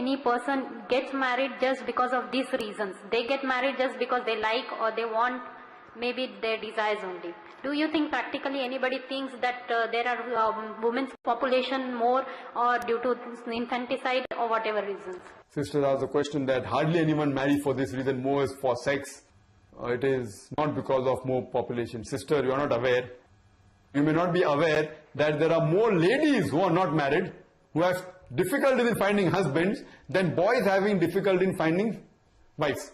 any person gets married just because of these reasons. They get married just because they like or they want, maybe their desires only. Do you think practically anybody thinks that there are women's population more or due to infanticide or whatever reasons? Sister asked the question that hardly anyone marries for this reason, more is for sex. It is not because of more population. Sister, you are not aware. You may not be aware that there are more ladies who are not married, who have difficulties in finding husbands, than boys having difficulty in finding wives.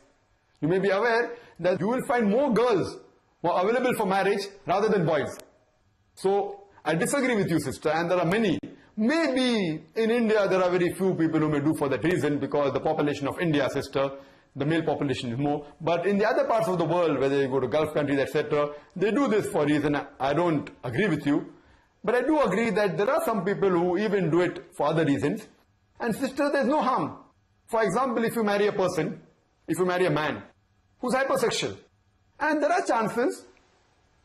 You may be aware that you will find more girls who are available for marriage rather than boys. So, I disagree with you, sister, and there are many. Maybe in India there are very few people who may do for that reason, because the population of India, sister, the male population is more. But in the other parts of the world, whether you go to Gulf countries, etc., they do this for a reason. I don't agree with you. But I do agree that there are some people who even do it for other reasons. And sister, there's no harm. For example, if you marry a person, if you marry a man who's hypersexual, and there are chances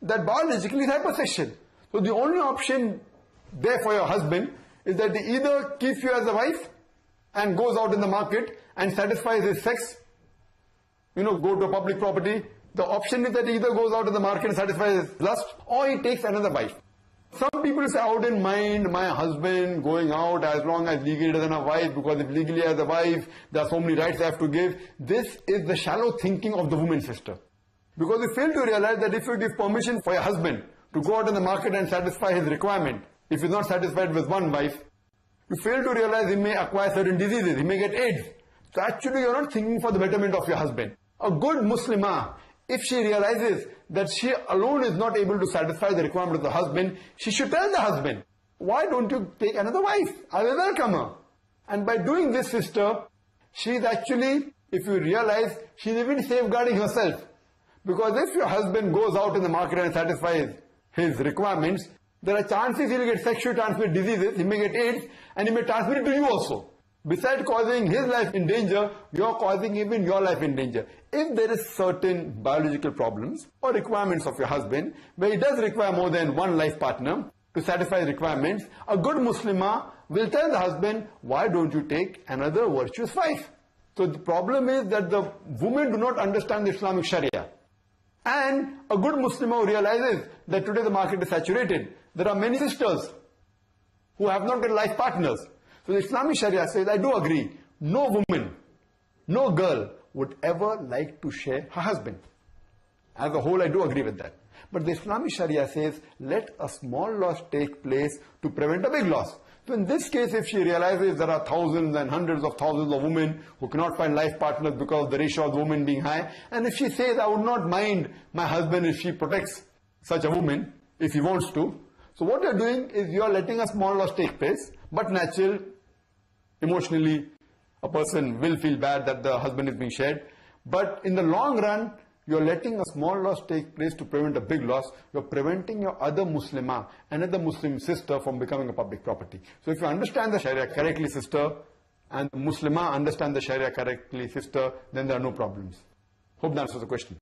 that biologically he's hypersexual. So the only option there for your husband is that he either keeps you as a wife and goes out in the market and satisfies his sex, go to a public property. The option is that he either goes out in the market and satisfies his lust, or he takes another wife. Some people say, I wouldn't mind my husband going out as long as legally doesn't have a wife, because if legally has a wife, there are so many rights I have to give. This is the shallow thinking of the woman, sister. Because you fail to realize that if you give permission for your husband to go out in the market and satisfy his requirement, if he's not satisfied with one wife, you fail to realize he may acquire certain diseases, he may get AIDS. So actually you're not thinking for the betterment of your husband. A good Muslimah, if she realizes that she alone is not able to satisfy the requirement of the husband, she should tell the husband, why don't you take another wife? I will welcome her. And by doing this, sister, she is actually, if you realize, she is even safeguarding herself. Because if your husband goes out in the market and satisfies his requirements, there are chances he'll get sexually transmitted diseases, he may get AIDS, and he may transmit it to you also. Besides causing his life in danger, you're causing even your life in danger. If there is certain biological problems or requirements of your husband, where he does require more than one life partner to satisfy his requirements, a good Muslimah will tell the husband, why don't you take another virtuous wife? So the problem is that the women do not understand the Islamic Sharia. And a good Muslimah who realizes that today the market is saturated, there are many sisters who have not got life partners. So the Islamic Sharia says, I do agree, no woman, no girl would ever like to share her husband. As a whole, I do agree with that. But the Islamic Sharia says, let a small loss take place to prevent a big loss. So in this case, if she realizes there are thousands and hundreds of thousands of women who cannot find life partners because of the ratio of women being high, and if she says, I would not mind my husband if she protects such a woman, if he wants to. So what you're doing is you're letting a small loss take place, but natural, emotionally, a person will feel bad that the husband is being shared. But in the long run, you're letting a small loss take place to prevent a big loss. You're preventing your other Muslimah, another Muslim sister, from becoming a public property. So if you understand the Sharia correctly, sister, and the Muslimah understand the Sharia correctly, sister, then there are no problems. Hope that answers the question.